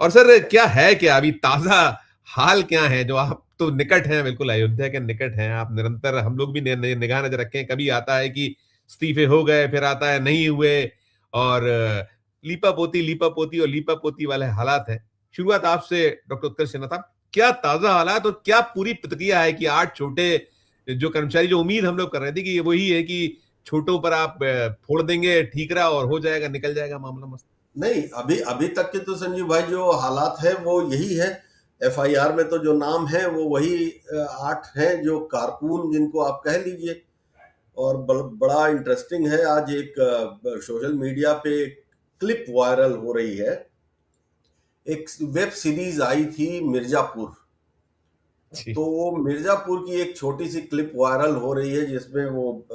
और सर क्या है क्या अभी ताजा हाल क्या है, जो आप तो निकट हैं, बिल्कुल अयोध्या के निकट हैं आप, निरंतर हम लोग भी निगाह नजर रखें, कभी आता है कि इस्तीफे हो गए, फिर आता है नहीं हुए, और लीपा पोती और लीपा पोती वाले हालात हैं। शुरुआत आपसे डॉक्टर उत्कर्ष सिन्हा साहब, क्या ताजा हालात और क्या पूरी प्रतिक्रिया है कि 8 छोटे जो कर्मचारी, जो उम्मीद हम लोग कर रहे थे कि ये वही है कि छोटों पर आप फोड़ देंगे ठीकरा और हो जाएगा, निकल जाएगा मामला मस्त। नहीं, अभी अभी तक के तो संजीव भाई जो हालात है वो यही है। एफआईआर में तो जो नाम है वो वही 8 हैं जो कारकुन जिनको आप कह लीजिए। और बड़ा इंटरेस्टिंग है, आज एक सोशल मीडिया पे क्लिप वायरल हो रही है। एक वेब सीरीज आई थी मिर्जापुर, जी। तो वो मिर्जापुर की एक छोटी सी क्लिप वायरल हो रही है जिसमें वो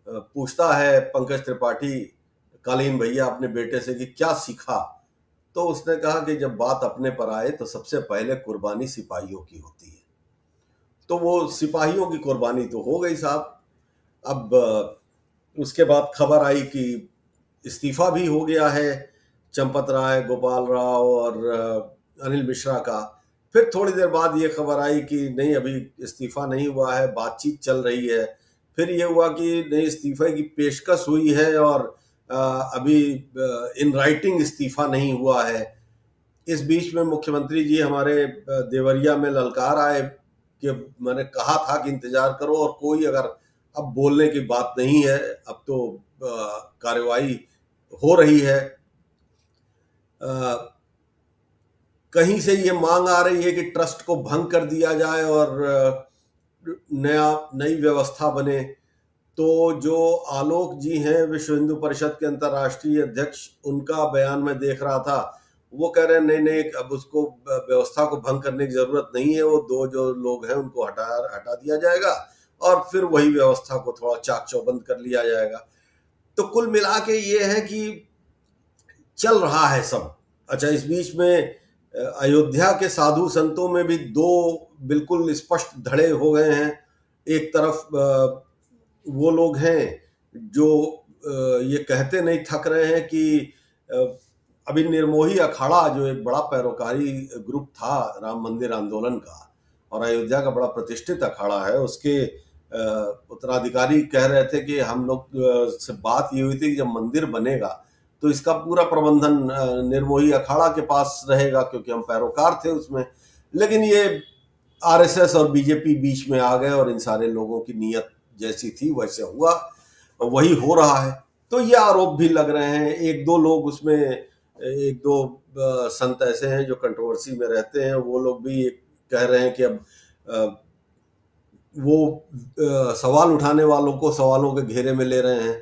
पूछता है पंकज त्रिपाठी, कालीन भैया, अपने बेटे से कि क्या सीखा। तो उसने कहा कि जब बात अपने पर आए तो सबसे पहले कुर्बानी सिपाहियों की होती है। तो वो सिपाहियों की कुर्बानी तो हो गई साहब। अब उसके बाद खबर आई कि इस्तीफा भी हो गया है चंपत राय, गोपाल राव और अनिल मिश्रा का। फिर थोड़ी देर बाद ये खबर आई कि नहीं, अभी इस्तीफा नहीं हुआ है, बातचीत चल रही है। फिर ये हुआ कि नहीं, इस्तीफे की पेशकश हुई है और अभी इन राइटिंग इस्तीफा नहीं हुआ है। इस बीच में मुख्यमंत्री जी हमारे देवरिया में ललकार आए कि मैंने कहा था कि इंतजार करो, और कोई अगर अब बोलने की बात नहीं है, अब तो कार्रवाई हो रही है। कहीं से ये मांग आ रही है कि ट्रस्ट को भंग कर दिया जाए और नई व्यवस्था बने। तो जो आलोक जी हैं, विश्व हिंदू परिषद के अंतर्राष्ट्रीय अध्यक्ष, उनका बयान मैं देख रहा था। वो कह रहे हैं नहीं नहीं, अब उसको व्यवस्था को भंग करने की जरूरत नहीं है, वो दो जो लोग हैं उनको हटा दिया जाएगा और फिर वही व्यवस्था को थोड़ा चाक चौबंद कर लिया जाएगा। तो कुल मिला के ये है कि चल रहा है सब। अच्छा, इस बीच में अयोध्या के साधु संतों में भी दो बिल्कुल स्पष्ट धड़े हो गए हैं। एक तरफ वो लोग हैं जो ये कहते नहीं थक रहे हैं कि अभी निर्मोही अखाड़ा, जो एक बड़ा पैरोकारी ग्रुप था राम मंदिर आंदोलन का और अयोध्या का बड़ा प्रतिष्ठित अखाड़ा है, उसके उत्तराधिकारी कह रहे थे कि हम लोग से बात ये हुई थी कि जब मंदिर बनेगा तो इसका पूरा प्रबंधन निर्मोही अखाड़ा के पास रहेगा, क्योंकि हम पैरोकार थे उसमें। लेकिन ये आरएसएस और बीजेपी बीच में आ गए और इन सारे लोगों की नीयत जैसी थी वैसे हुआ, वही हो रहा है। तो ये आरोप भी लग रहे हैं। एक दो लोग उसमें, एक दो संत ऐसे हैं जो कंट्रोवर्सी में रहते हैं, वो लोग भी कह रहे हैं कि अब वो सवाल उठाने वालों को सवालों के घेरे में ले रहे हैं।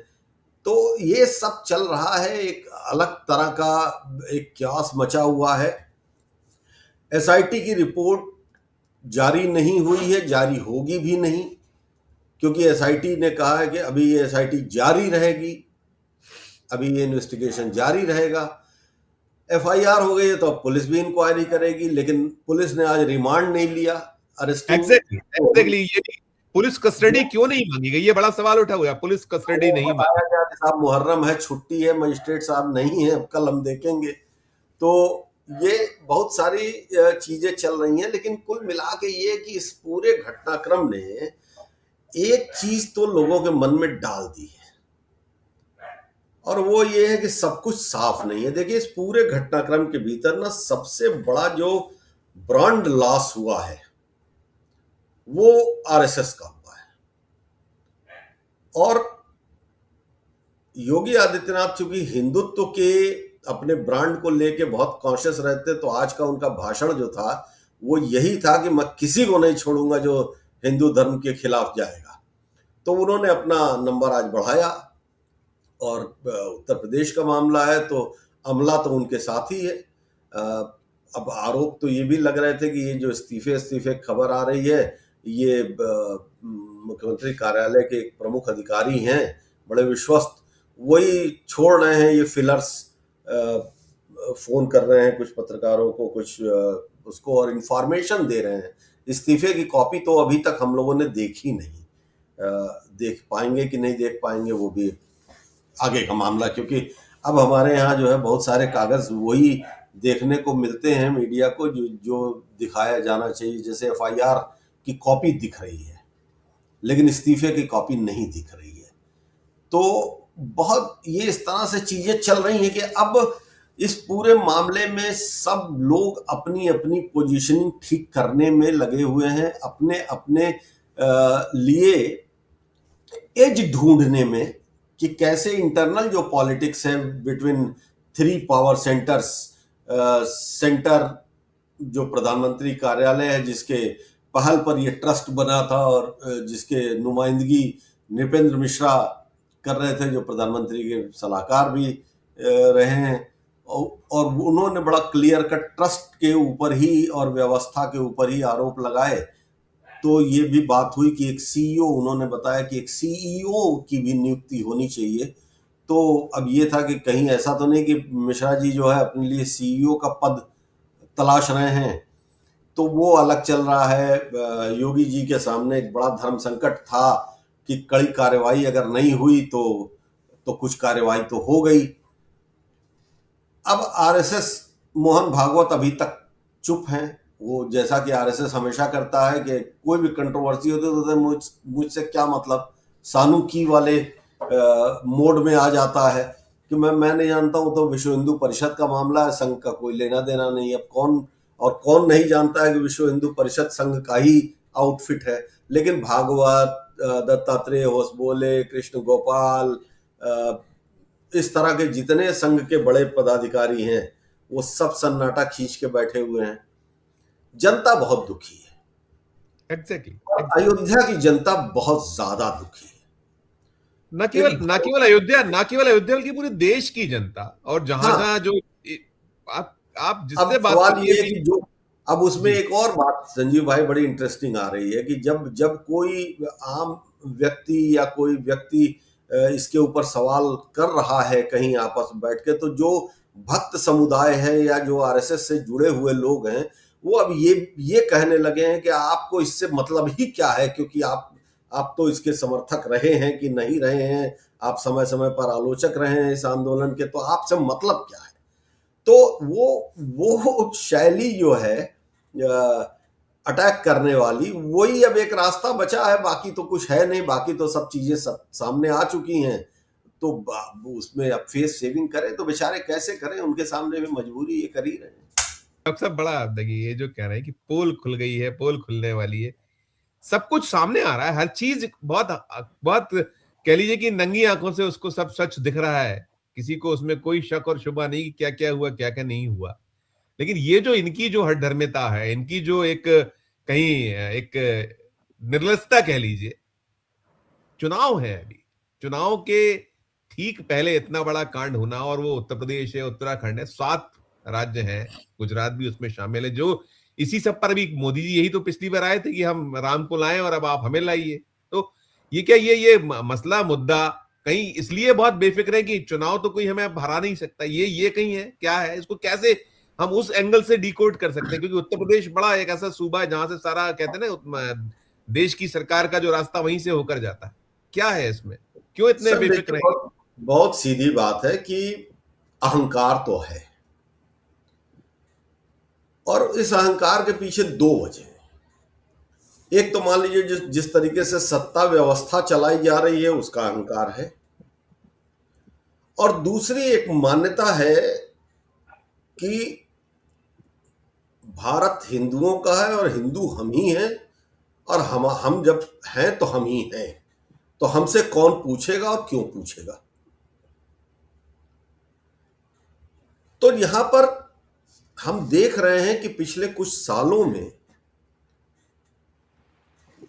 तो ये सब चल रहा है, एक अलग तरह का एक क्यास मचा हुआ है। एसआईटी की रिपोर्ट जारी नहीं हुई है, जारी होगी भी नहीं, क्योंकि एसआईटी ने कहा है कि अभी ये एसआईटी जारी रहेगी, अभी ये इन्वेस्टिगेशन जारी रहेगा। एफआईआर हो गई है तो अब पुलिस भी इंक्वायरी करेगी, लेकिन पुलिस ने आज रिमांड नहीं लिया, अरेस्टिंग एग्जैक्टली तो हुई। एग्जैक्टली, ये पुलिस कस्टडी क्यों नहीं मांगी गई, ये बड़ा सवाल उठा हुआ है, पुलिस कस्टडी वो नहीं बताया मांगी। गया कि साहब मुहर्रम है, छुट्टी है, मजिस्ट्रेट साहब नहीं है, अब कल हम देखेंगे। तो ये बहुत सारी चीजें चल रही हैं, लेकिन कुल मिला के ये कि इस पूरे घटनाक्रम ने एक चीज तो लोगों के मन में डाल दी है, और वो ये है कि सब कुछ साफ नहीं है। देखिए, इस पूरे घटनाक्रम के भीतर ना सबसे बड़ा जो ब्रांड लॉस हुआ है वो आरएसएस का हुआ है। और योगी आदित्यनाथ चूंकि हिंदुत्व के अपने ब्रांड को लेके बहुत कॉन्शियस रहते, तो आज का उनका भाषण जो था वो यही था कि मैं किसी को नहीं छोड़ूंगा जो हिंदू धर्म के खिलाफ जाएगा। तो उन्होंने अपना नंबर आज बढ़ाया, और उत्तर प्रदेश का मामला है तो अमला तो उनके साथ ही है। अब आरोप तो ये भी लग रहे थे कि ये जो इस्तीफे खबर आ रही है, ये मुख्यमंत्री कार्यालय के एक प्रमुख अधिकारी हैं, बड़े विश्वस्त, वही छोड़ रहे हैं ये फिलर्स, फोन कर रहे हैं कुछ पत्रकारों को, कुछ उसको, और इंफॉर्मेशन दे रहे हैं। इस्तीफे की कॉपी तो अभी तक हम लोगों ने देखी नहीं, देख पाएंगे कि नहीं देख पाएंगे वो भी आगे का मामला, क्योंकि अब हमारे यहाँ जो है बहुत सारे कागज वही देखने को मिलते हैं मीडिया को, जो जो दिखाया जाना चाहिए। जैसे एफआईआर की कॉपी दिख रही है, लेकिन इस्तीफे की कॉपी नहीं दिख रही है। तो बहुत ये इस तरह से चीजें चल रही हैं कि अब इस पूरे मामले में सब लोग अपनी अपनी पोजीशनिंग ठीक करने में लगे हुए हैं, अपने अपने लिए एज ढूंढने में कि कैसे इंटरनल जो पॉलिटिक्स है between three power centres, centre जो प्रधानमंत्री कार्यालय है जिसके पहल पर ये ट्रस्ट बना था और जिसके नुमाइंदगी नृपेंद्र मिश्रा कर रहे थे, जो प्रधानमंत्री के सलाहकार भी रहे हैं, और उन्होंने बड़ा क्लियर कट ट्रस्ट के ऊपर ही और व्यवस्था के ऊपर ही आरोप लगाए। तो ये भी बात हुई कि एक सीईओ, उन्होंने बताया कि एक सीईओ की भी नियुक्ति होनी चाहिए। तो अब ये था कि कहीं ऐसा तो नहीं कि मिश्रा जी जो है अपने लिए सीईओ का पद तलाश रहे हैं। तो वो अलग चल रहा है। योगी जी के सामने एक बड़ा धर्म संकट था कि कड़ी कार्रवाई अगर नहीं हुई तो कुछ कार्रवाई तो हो गई। अब आरएसएस, मोहन भागवत अभी तक चुप हैं। वो जैसा कि आरएसएस हमेशा करता है कि कोई भी कंट्रोवर्सी होती है तो मुझसे क्या मतलब, सानुकी वाले मोड में आ जाता है कि मैं नहीं जानता हूं, तो विश्व हिंदू परिषद का मामला है, संघ का कोई लेना देना नहीं। अब कौन नहीं जानता है कि विश्व हिंदू परिषद संघ का ही आउटफिट है। लेकिन भागवत, दत्तात्रेय होसबोले, कृष्ण गोपाल, इस तरह के जितने संघ के बड़े पदाधिकारी हैं वो सब सन्नाटा खींच के बैठे हुए हैं। जनता बहुत दुखी है। एग्जैक्टली और एग्जैक्टली। अयोध्या की जनता बहुत ज्यादा दुखी है। एक न केवल अयोध्या, न केवल अयोध्या बल्कि पूरे देश की जनता, और जहां हाँ, जहां जो आप अब जिससे बात सवाल करिए ये है भी। कि जो अब उसमें जी। एक और बात संजीव भाई बड़ी इंटरेस्टिंग आ रही है कि जब जब कोई आम व्यक्ति या कोई व्यक्ति इसके ऊपर सवाल कर रहा है कहीं आपस में बैठ के, तो जो भक्त समुदाय है या जो आरएसएस से जुड़े हुए लोग हैं, वो अब ये कहने लगे हैं कि आपको इससे मतलब ही क्या है, क्योंकि आप तो इसके समर्थक रहे हैं कि नहीं रहे हैं, आप समय समय पर आलोचक रहे हैं इस आंदोलन के, तो आपसे मतलब क्या है। तो वो शैली जो है अटैक करने वाली, वही अब एक रास्ता बचा है, बाकी तो कुछ है नहीं, बाकी तो सब चीजें सब सामने आ चुकी हैं। तो उसमें अब फेस सेविंग करें तो बेचारे कैसे करें, उनके सामने भी मजबूरी ये कर ही रहे हैं। सब बड़ा देखिए, ये जो कह रहे हैं कि पोल खुल गई है, पोल खुलने वाली है, सब कुछ सामने आ रहा है, हर चीज बहुत बहुत कह लीजिए कि नंगी आंखों से उसको सब सच दिख रहा है। किसी को उसमें कोई शक और शुबा नहीं कि क्या क्या हुआ, क्या क्या नहीं हुआ। लेकिन ये जो इनकी जो हठधर्मिता है, इनकी जो एक कहीं एक निर्लसता कह लीजिए, चुनाव है अभी, चुनाव के ठीक पहले इतना बड़ा कांड होना, और वो उत्तर प्रदेश है, उत्तराखंड है, 7 राज्य हैं, गुजरात भी उसमें शामिल है, जो इसी सब पर भी मोदी जी यही तो पिछली बार आए थे कि हम राम को लाएं और अब आप हमें लाइए। तो ये क्या, ये मसला मुद्दा कहीं इसलिए बहुत बेफिक्र है कि चुनाव तो कोई हमें अब हरा नहीं सकता, ये कहीं है क्या है, इसको कैसे हम उस एंगल से डिकोड कर सकते हैं, क्योंकि उत्तर प्रदेश बड़ा एक ऐसा सूबा है जहां से सारा कहते हैं ना देश की सरकार का जो रास्ता वहीं से होकर जाता है। क्या है इसमें, क्यों इतने सर बेफिक्र देखिए, हैं? बहुत बहुत सीधी बात है कि अहंकार तो है, और इस अहंकार के पीछे दो वजह हैं। एक तो मान लीजिए जिस जिस तरीके से सत्ता व्यवस्था चलाई जा रही है उसका अहंकार है, और दूसरी एक मान्यता है कि भारत हिंदुओं का है और हिंदू हम ही हैं, और हम जब हैं तो हम ही हैं, तो हमसे कौन पूछेगा और क्यों पूछेगा। तो यहां पर हम देख रहे हैं कि पिछले कुछ सालों में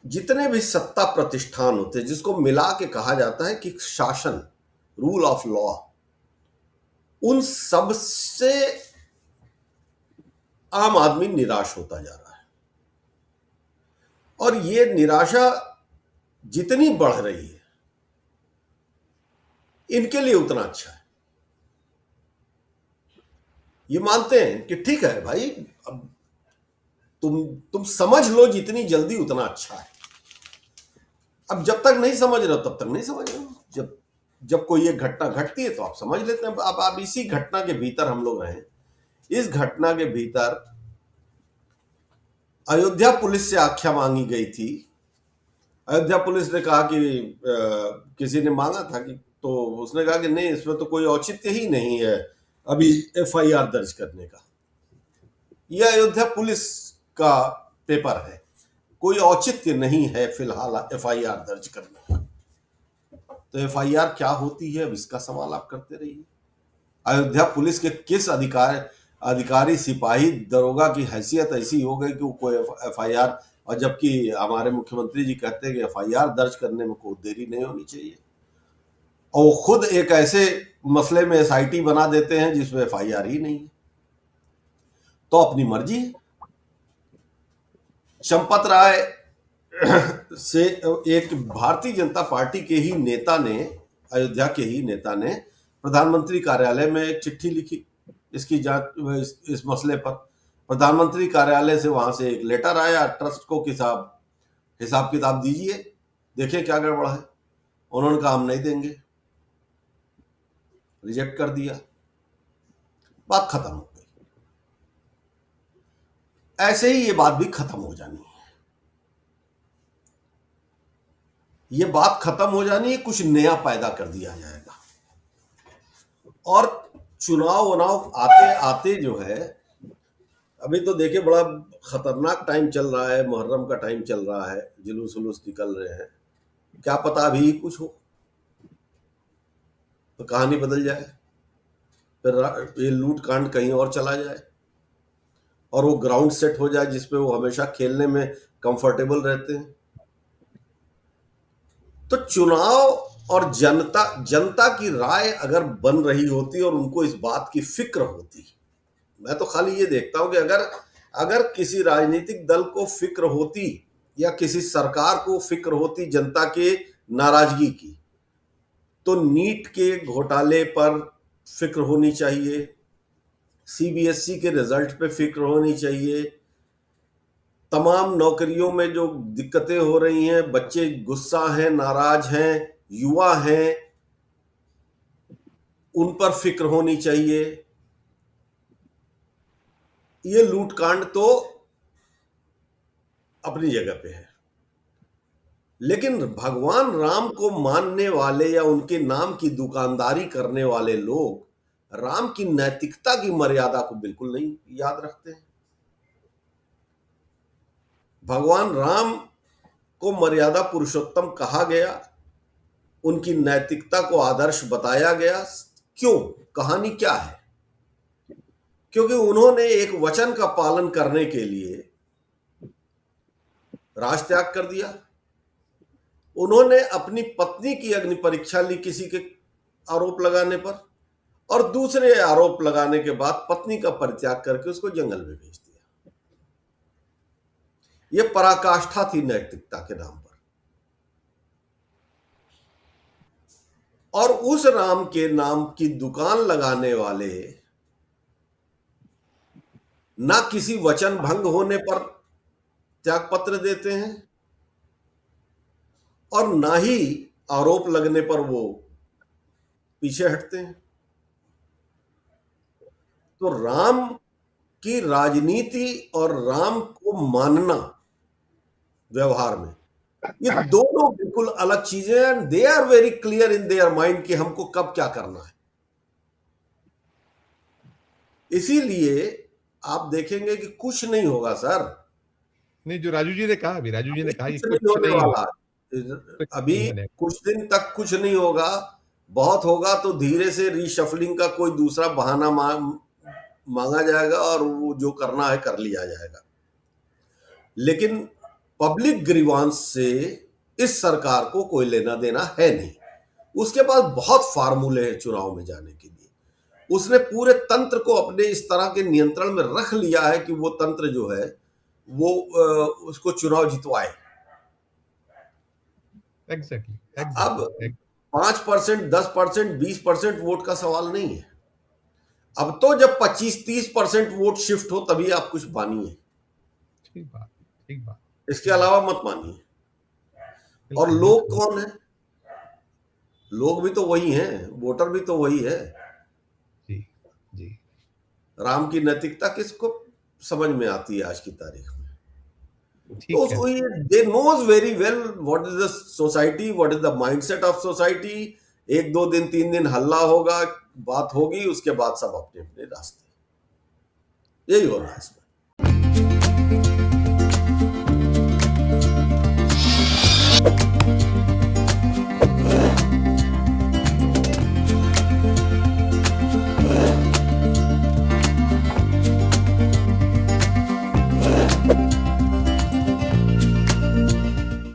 जितने भी सत्ता प्रतिष्ठान होते हैं, जिसको मिला के कहा जाता है कि शासन, रूल ऑफ लॉ, उन सब से आम आदमी निराश होता जा रहा है। और ये निराशा जितनी बढ़ रही है, इनके लिए उतना अच्छा है। ये मानते हैं कि ठीक है भाई, अब तुम समझ लो जितनी जल्दी उतना अच्छा है। अब जब तक नहीं समझ रहे हो तब तक नहीं समझ रहे हो, जब जब कोई एक घटना घटती है तो आप समझ लेते हैं। अब इसी घटना के भीतर हम लोग रहे। इस घटना के भीतर अयोध्या पुलिस से आख्या मांगी गई थी। अयोध्या पुलिस ने कहा कि किसी ने मांगा था कि, तो उसने कहा कि नहीं, इसमें तो कोई औचित्य ही नहीं है अभी एफआईआर दर्ज करने का। यह अयोध्या पुलिस का पेपर है, कोई औचित्य नहीं है फिलहाल एफआईआर दर्ज करने का। तो एफआईआर क्या होती है, अब इसका सवाल आप करते रहिए। अयोध्या पुलिस के किस अधिकारी सिपाही दरोगा की हैसियत ऐसी हो गई कि वो कोई एफआईआर, और जबकि हमारे मुख्यमंत्री जी कहते हैं कि एफआईआर दर्ज करने में कोई देरी नहीं होनी चाहिए, और वो खुद एक ऐसे मसले में एसआईटी बना देते हैं जिसमें एफआईआर ही नहीं है। तो अपनी मर्जी है। चंपत राय से एक भारतीय जनता पार्टी के ही नेता ने, अयोध्या के ही नेता ने प्रधानमंत्री कार्यालय में एक चिट्ठी लिखी इसकी जांच, इस मसले पर। प्रधानमंत्री कार्यालय से वहां से एक लेटर आया ट्रस्ट को कि साहब हिसाब किताब दीजिए, देखें क्या गड़बड़ है। उन्होंने कहा हम नहीं देंगे, रिजेक्ट कर दिया, बात खत्म हो गई। ऐसे ही ये बात भी खत्म हो जानी है। ये बात खत्म हो जानी है, कुछ नया पैदा कर दिया जाएगा। और चुनाव वनाव आते आते जो है, अभी तो देखिए बड़ा खतरनाक टाइम चल रहा है, मुहर्रम का टाइम चल रहा है, जुलूस उलूस निकल रहे हैं, क्या पता अभी कुछ हो तो कहानी बदल जाए, फिर ये लूट कांड कहीं और चला जाए और वो ग्राउंड सेट हो जाए जिसपे वो हमेशा खेलने में कंफर्टेबल रहते हैं। तो चुनाव और जनता की राय अगर बन रही होती और उनको इस बात की फिक्र होती, मैं तो खाली ये देखता हूं कि अगर किसी राजनीतिक दल को फिक्र होती या किसी सरकार को फिक्र होती जनता के नाराजगी की, तो नीट के घोटाले पर फिक्र होनी चाहिए, सीबीएसई के रिजल्ट पे फिक्र होनी चाहिए, तमाम नौकरियों में जो दिक्कतें हो रही हैं, बच्चे गुस्सा हैं, नाराज हैं, युवा हैं, उन पर फिक्र होनी चाहिए। ये लूटकांड तो अपनी जगह पे है, लेकिन भगवान राम को मानने वाले या उनके नाम की दुकानदारी करने वाले लोग राम की नैतिकता की मर्यादा को बिल्कुल नहीं याद रखते हैं। भगवान राम को मर्यादा पुरुषोत्तम कहा गया, उनकी नैतिकता को आदर्श बताया गया। क्यों? कहानी क्या है? क्योंकि उन्होंने एक वचन का पालन करने के लिए राज त्याग कर दिया। उन्होंने अपनी पत्नी की अग्नि परीक्षा ली किसी के आरोप लगाने पर, और दूसरे आरोप लगाने के बाद पत्नी का परित्याग करके उसको जंगल में भेज दिया। यह पराकाष्ठा थी नैतिकता के नाम पर। और उस राम के नाम की दुकान लगाने वाले ना किसी वचन भंग होने पर त्याग पत्र देते हैं और ना ही आरोप लगने पर वो पीछे हटते हैं। तो राम की राजनीति और राम को मानना व्यवहार में, ये दोनों बिल्कुल अलग चीजें हैं। And they are very clear in their mind कि हमको कब क्या करना है। इसीलिए आप देखेंगे कि कुछ नहीं होगा सर। नहीं, जो राजू जी ने कहा, अभी राजू जी ने कहा कि कुछ नहीं कुछ होने नहीं हो, वाला कुछ अभी, नहीं होने। कुछ दिन तक कुछ नहीं होगा। बहुत होगा तो धीरे से रीशफलिंग का कोई दूसरा बहाना मांगा जाएगा और वो जो करना है कर लिया जाएगा। लेकिन पब्लिक ग्रीवांस से इस सरकार को कोई लेना देना है नहीं। उसके पास बहुत फार्मूले हैं चुनाव में जाने के लिए। उसने पूरे तंत्र को अपने इस तरह के नियंत्रण में रख लिया है कि वो तंत्र जो है वो उसको चुनाव जितवाए। एग्जैक्टली, अब एग्जैक्टली। 5%, 10%, 20% वोट का सवाल नहीं है। अब तो जब 25-30% वोट शिफ्ट हो तभी आप कुछ मानिए, ठीक बात, ठीक बात। इसके अलावा मत मानिए। और बिल्कुल, लोग बिल्कुल। कौन है? लोग भी तो वही हैं, वोटर भी तो वही है। जी, जी। राम की नैतिकता किसको समझ में आती है आज की तारीख में? तो ठीक है। They knows very well what is the society, what is the mindset of society. एक दो दिन तीन दिन हल्ला होगा, बात होगी, उसके बाद सब अपने अपने रास्ते, यही हो रहा है।